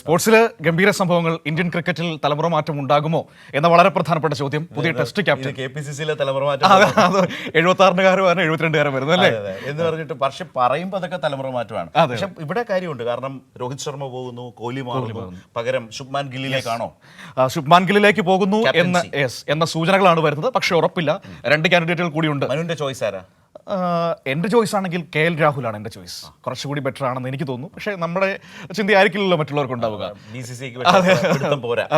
സ്പോർട്സിൽ ഗംഭീര സംഭവങ്ങൾ ഇന്ത്യൻ ക്രിക്കറ്റിൽ തലമുറ മാറ്റം ഉണ്ടാകുമോ എന്ന വളരെ പ്രധാനപ്പെട്ട ചോദ്യം. പുതിയ ടെസ്റ്റ് ക്യാപ്റ്റൻ KPCC-യിലെ തലമുറ മാറ്റം 76-കാരൻ 72-കാരൻ വരുന്നു അല്ലേ എന്ന് പറഞ്ഞിട്ട് പക്ഷെ പറയുമ്പോൾ അതൊക്കെ തലമുറ മാറ്റമാണ്. പക്ഷെ ഇവിടെ കാര്യമുണ്ട്, കാരണം രോഹിത് ശർമ്മ പോകുന്നു, കോഹ്ലി മാറുന്നു, പകരം ശുഭ്മാൻ ഗില്ലിലേക്കാണോ? ശുഭ്മാൻ ഗില്ലിലേക്ക് പോകുന്നു എന്ന സൂചനകളാണ് വരുന്നത്. പക്ഷെ ഉറപ്പില്ല. രണ്ട് കാൻഡിഡേറ്റുകൾ കൂടിയുണ്ട്. മനുവിന്റെ ചോയ്സ് ആരാ? എൻ്റെ ചോയ്സ് ആണെങ്കിൽ KL രാഹുലാണ് എൻ്റെ ചോയ്സ്. കുറച്ചുകൂടി ബെറ്റർ ആണെന്ന് എനിക്ക് തോന്നുന്നു. പക്ഷേ നമ്മുടെ ചിന്തയായിരിക്കില്ലല്ലോ മറ്റുള്ളവർക്ക് ഉണ്ടാവുക.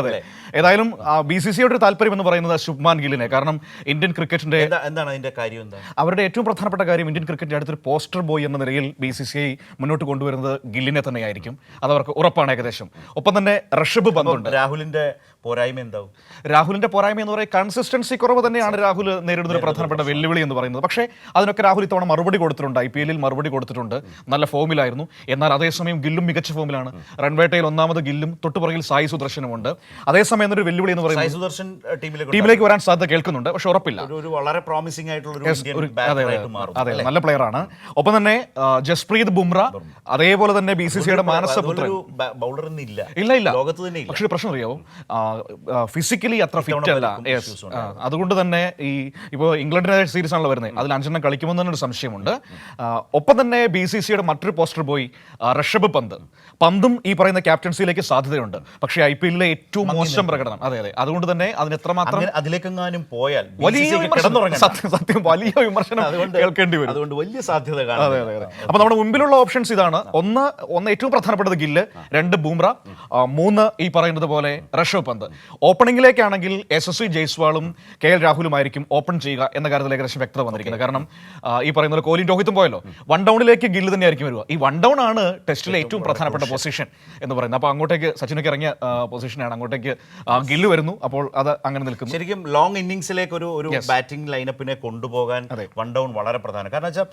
അതെ, ഏതായാലും BCCയുടെ ഒരു താല്പര്യം എന്ന് പറയുന്നത് ശുഭ്മാൻ ഗില്ലിനെ. കാരണം ഇന്ത്യൻ ക്രിക്കറ്റിന്റെ എന്താണ് അതിന്റെ കാര്യം? എന്താ അവരുടെ ഏറ്റവും പ്രധാനപ്പെട്ട കാര്യം, ഇന്ത്യൻ ക്രിക്കറ്റിന്റെ അടുത്തൊരു പോസ്റ്റർ ബോയ് എന്ന നിലയിൽ BCCI മുന്നോട്ട് കൊണ്ടുവരുന്നത് ഗില്ലിനെ തന്നെയായിരിക്കും. അതവർക്ക് ഉറപ്പാണ് ഏകദേശം. ഒപ്പം തന്നെ ഋഷഭ് പന്തുണ്ട്. രാഹുലിന്റെ പോരായ്മ എന്താവും? രാഹുലിന്റെ പോരായ്മ എന്ന് പറയുന്നത് കൺസിസ്റ്റൻസി കുറവ് തന്നെയാണ് രാഹുൽ നേരിടുന്ന ഒരു പ്രധാനപ്പെട്ട വെല്ലുവിളി എന്ന് പറയുന്നത്. പക്ഷേ അതിനൊക്കെ രാഹുൽ ഇത്തവണ മറുപടി കൊടുത്തിട്ടുണ്ട്. IPL-ൽ മറുപടി കൊടുത്തിട്ടുണ്ട്. നല്ല ഫോമിലായിരുന്നു. എന്നാൽ അതേസമയം ഗില്ലും മികച്ച ഫോമിലാണ്. റൺവേട്ടയിൽ ഒന്നാമത് ഗില്ലും, തൊട്ടുപുറകിൽ സായി സുദർശനുമുണ്ട്. അതേസമയം എന്നൊരു വെല്ലുവിളി എന്ന് പറയുന്നത് സുദർശൻ ടീമിലേക്ക് വരാൻ സാധ്യത കേൾക്കുന്നുണ്ട്. പക്ഷെ ഉറപ്പില്ല. ഒരു വളരെ പ്രോമിസിംഗ് ആയിട്ടുള്ള അതെ, നല്ല പ്ലെയർ ആണ്. ഒപ്പം തന്നെ ജസ്പ്രീത് ബുംറ, അതേപോലെ തന്നെ BCCIയുടെ മാനസപുത്രൻ ഇല്ല. പക്ഷേ പ്രശ്നം അറിയാവും, ഫിസിക്കലി അത്ര ഫിറ്റ് അല്ല. അതുകൊണ്ട് തന്നെ ഇപ്പോൾ ഇംഗ്ലണ്ടിന്റെ സീരീസ് ആണല്ലോ വരുന്നത്, അതിൽ 5 കളിക്കുമെന്ന് തന്നെ ഒരു സംശയമുണ്ട്. ഒപ്പം തന്നെ BCCIയുടെ മറ്റൊരു പോസ്റ്റർ ബോയ് ഋഷഭ് പന്തും ഈ പറയുന്ന ക്യാപ്റ്റൻസിയിലേക്ക് സാധ്യതയുണ്ട്. പക്ഷേ IPL-ലെ ഏറ്റവും മോശം പ്രകടനം. അതെ, അതുകൊണ്ട് തന്നെ അതിന് എത്രമാത്രം അതിലേക്കെങ്ങാനും പോയാൽ സത്യം വലിയ വിമർശനം കേൾക്കേണ്ടി വരും. അതുകൊണ്ട് വലിയ സാധ്യത. അപ്പൊ നമ്മുടെ മുമ്പിലുള്ള ഓപ്ഷൻസ് ഇതാണ്. ഒന്ന് ഏറ്റവും പ്രധാനപ്പെട്ടത് ഗില്ല്, 2 ബൂംറ, 3 ഈ പറയുന്നത് പോലെ Rishabh Pant. ഓപ്പണിംഗിലേക്കാണെങ്കിൽ SSV ജയ്സ്വാളും KL രാഹുലുമായിരിക്കും open ചെയ്യുക എന്ന കാര്യത്തിൽ ഏകദേശം വ്യക്തത വന്നിരിക്കുന്നത്. കാരണം ഈ പറയുന്നത് കോഹ്ലിയും രോഹിത്തും പോയല്ലോ, 1 ഡൗണിലേക്ക് ഗില്ല് തന്നെയായിരിക്കും വരിക. ഈ 1 ഡൗൺ ആണ് ടെസ്റ്റിലെ ഏറ്റവും പ്രധാനപ്പെട്ട പൊസിഷൻ എന്ന് പറയുന്നത്. അപ്പോൾ അങ്ങോട്ടേക്ക് സച്ചിനൊക്കെ ഇറങ്ങിയ പൊസിഷനാണ്, അങ്ങോട്ടേക്ക് ഗില്ല് വരുന്നു. അപ്പോൾ അത് അങ്ങനെ നിൽക്കുന്നു. ശരിക്കും ലോങ് ഇന്നിംഗ്സിലേക്ക് ഒരു ബാറ്റിംഗ് ലൈനപ്പിനെ കൊണ്ടുപോകാൻ 1 ഡൗൺ വളരെ പ്രധാനം. കാരണം വെച്ചാൽ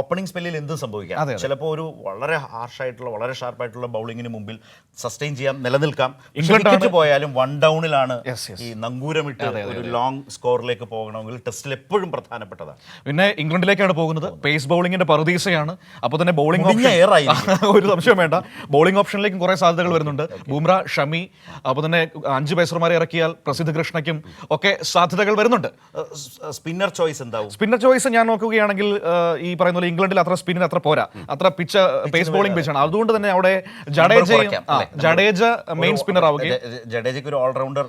ഓപ്പണിംഗ് സ്പെല്ലിൽ എന്തും സംഭവിക്കാം. ചിലപ്പോൾ ഒരു വളരെ ഹാർഷായിട്ടുള്ള, വളരെ ഷാർപ്പായിട്ടുള്ള ബൗളിങ്ങിന് മുമ്പിൽ സസ്റ്റെയിൻ ചെയ്യാൻ, നിലനിൽക്കാം. വിക്കറ്റ് പോയാലും 1 ഡൗണിലാണ് ഈ നങ്കൂരമിട്ട് ഒരു ലോങ് സ്കോറിലേക്ക് പോകണമെങ്കിൽ ടെസ്റ്റിൽ എപ്പോഴും പ്രധാനപ്പെട്ടതാണ്. പിന്നെ ഇംഗ്ലണ്ടിലേക്കാണ് പോകുന്നത്. പേസ് ബൗളിങ്ങിന്റെ പറുദീസയാണ്. അപ്പോൾ തന്നെ ബൗളിംഗ് ഒരു സംശയം വേണ്ട, ബൗളിംഗ് ഓപ്ഷനിലേക്കും കുറെ സാധ്യതകൾ വരുന്നുണ്ട്. ബുംറ, ഷമി, അപ്പോൾ തന്നെ 5 പേസർമാരെ ഇറക്കിയാൽ പ്രസിദ്ധ കൃഷ്ണയ്ക്കും ഒക്കെ സാധ്യതകൾ വരുന്നുണ്ട്. സ്പിന്നർ ചോയ്സ് എന്താവും? സ്പിന്നർ ചോയ്സ് ഞാൻ നോക്കുകയാണെങ്കിൽ ഈ പറയുന്ന പോലെ ഇംഗ്ലണ്ടിൽ അത്ര സ്പിന്നിന് അത്ര പോരാ, അത്ര പേസ് ബൗളിംഗ് പിച്ചാണ്. അതുകൊണ്ട് തന്നെ അവിടെ ജഡേജ മെയിൻ സ്പിന്നർ ആവുകയും ജഡേജയ്ക്ക് ഒരു ഓൾറൗണ്ടർ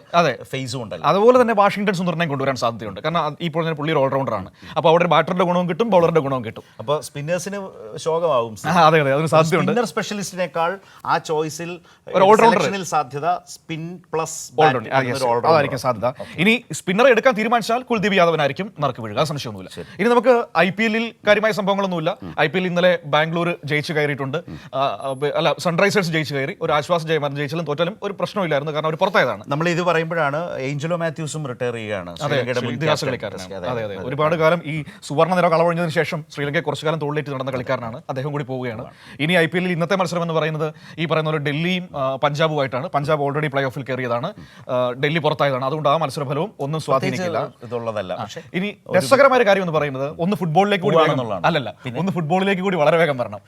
ഫേസും ഉണ്ട്. അതുപോലെ തന്നെ വാഷിംഗ്ടൺ സുന്ദറിനെയും കൊണ്ടുവരാൻ സാധ്യതയുണ്ട്. കാരണം ഇപ്പോൾ പുള്ളി ഒരു ഓൾറൗണ്ടറാണ്. അപ്പോൾ അവിടെ ബാറ്ററുടെ ഗുണവും കിട്ടും, ബൗളറുടെ ഗുണവും കിട്ടും. അപ്പോൾ സ്പിന്നേഴ്സിന് ശോകമാവും. അതെ, അതിന് സാധ്യതയുണ്ട്. സ്പിന്നർ സ്പെഷ്യലിസ്റ്റിനേക്കാൾ ആ ചോയ്സിൽ ഒരു ഓൾറൗണ്ടറിൽ സാധ്യത സ്പിൻ പ്ലസ് അതായിരിക്കും സാധ്യത. ഇനി സ്പിന്നർ എടുക്കാൻ തീരുമാനിച്ചാൽ കുൽദീപ് യാദവിനായിരിക്കും നറുക്ക് വീഴുക, സംശയമൊന്നുമില്ല. ഇനി നമുക്ക് IPL-ൽ കാര്യമായ സംഭവങ്ങളൊന്നുമില്ല. IPL ഇന്നലെ ബാംഗ്ലൂർ ജയിച്ചു കയറിയിട്ടുണ്ട്. സൺറൈസേഴ്സ് ജയിച്ചു കയറി. ഒരു ആശ്വാസ ജയമാനം, ജയിച്ചാലും തോറ്റാലും ഒരു പ്രശ്നമില്ലായിരുന്നു, കാരണം അവർ പുറത്തായതാണ്. നമ്മൾ ഇത് പറയുമ്പോഴാണ് ഏഞ്ചലോ മാത്യൂസും റിട്ടയർ ചെയ്യുകയാണ്. ഇതിഹാസ കളിക്കാരനാണ്. അതെ, ഒരുപാട് കാലം ഈ സുവർണ്ണ നിര കളവഴിഞ്ഞതിന് ശേഷം ശ്രീലങ്കയെ കുറച്ചു കാലം തോളിലേറ്റ് നടന്ന കളിക്കാരനാണ്. അദ്ദേഹം കൂടി പോവുകയാണ്. ഇനി IPL-ൽ ഇന്നത്തെ മത്സരം എന്ന് പറയുന്നത് ഈ പറയുന്ന പോലെ ഡൽഹിയും പഞ്ചാബുമായിട്ടാണ്. പഞ്ചാബ് ഓൾറെഡി പ്ലേ ഓഫിൽ കയറിയതാണ്, ഡൽഹി പുറത്തായതാണ്. അതുകൊണ്ട് ആ മത്സരഫലവും ഒന്നും സ്വാധീനിക്കില്ല. ഇനി രസകരമായ കാര്യം എന്ന് പറയുന്നത് ഒന്ന് ഫുട്ബോളിലേക്ക് കൂടി ഒന്ന് ഫുട്ബോളിലേക്ക് കൂടി വളരെ വേഗം വരണം.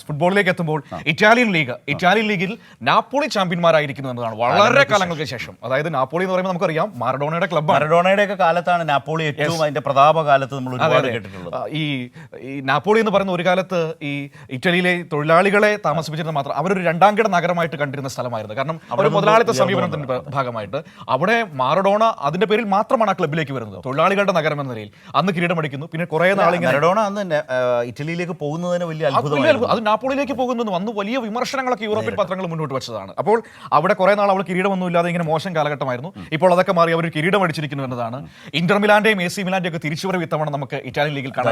ഫുട്ബോളിലേക്ക് എത്തുമ്പോൾ ഇറ്റാലിയൻ ലീഗിൽ നാപ്പോളി ചാമ്പ്യന്മാരായിരിക്കുന്നു എന്നതാണ് വളരെ കാലങ്ങൾക്ക് ശേഷം. അതായത് നാപ്പോളി എന്ന് പറയുമ്പോൾ നമുക്കറിയാം മാറഡോണയുടെ ക്ലബ്ബ്. മറഡോണയുടെ ഒക്കെ കാലത്താണ് നാപ്പോളി ഏറ്റവും അതിന്റെ പ്രതാപകാലത്ത് നമ്മൾ ഒരുപാട് കേട്ടിട്ടുള്ളത്. ഈ നാപ്പോളി എന്ന് പറയുന്ന ഒരു കാലത്ത് ഈ ഇറ്റലിയിലെ തൊഴിലാളികളെ താമസിപ്പിച്ചിരുന്ന മാത്രം അവരൊരു 2ാം കിട നഗരമായിട്ട് കണ്ടിരുന്ന സ്ഥലമായിരുന്നു. കാരണം ഒരു മുതലാളിത്ത സമീപനത്തിന്റെ ഭാഗമായിട്ട് അവിടെ മാറഡോണ അതിന്റെ പേരിൽ മാത്രമാണ് ആ ക്ലബിലേക്ക് വരുന്നത്. തൊഴിലാളികളുടെ നഗരം എന്ന നിലയിൽ അന്ന് കിരീടമടിക്കുന്നു. പിന്നെ കുറെ നാളിങ്ങനെ മറഡോണ അന്ന് ഇറ്റലിയിലേക്ക് പോകുന്നതിന് വലിയ അത്ഭുതമായിരുന്നു. അത് നാപ്പോളിയിലേക്ക് പോകുന്നു അന്ന് വലിയ വിമർശനങ്ങളൊക്കെ യൂറോപ്യൻ പത്രങ്ങൾ മുന്നോട്ട് വെച്ചതാണ്. അപ്പോൾ അവിടെ കുറെ നാൾ അവൾ കിരീടമൊന്നും ഇല്ലാതെ ഇങ്ങനെ മോശം കാലഘട്ടമായിരുന്നു. ഇപ്പോൾ അതൊക്കെ മാറി അവർ കിരീടം അടിച്ചിരിക്കുന്നു എന്നതാണ്. ഇന്റർ മിലാന്റെയും AC മിലാന്റെയും ഒക്കെ തിരിച്ചുവരവ് ഇത്തവണ നമുക്ക് ഇറ്റാലിയൻ ലീഗിൽ കാണാൻ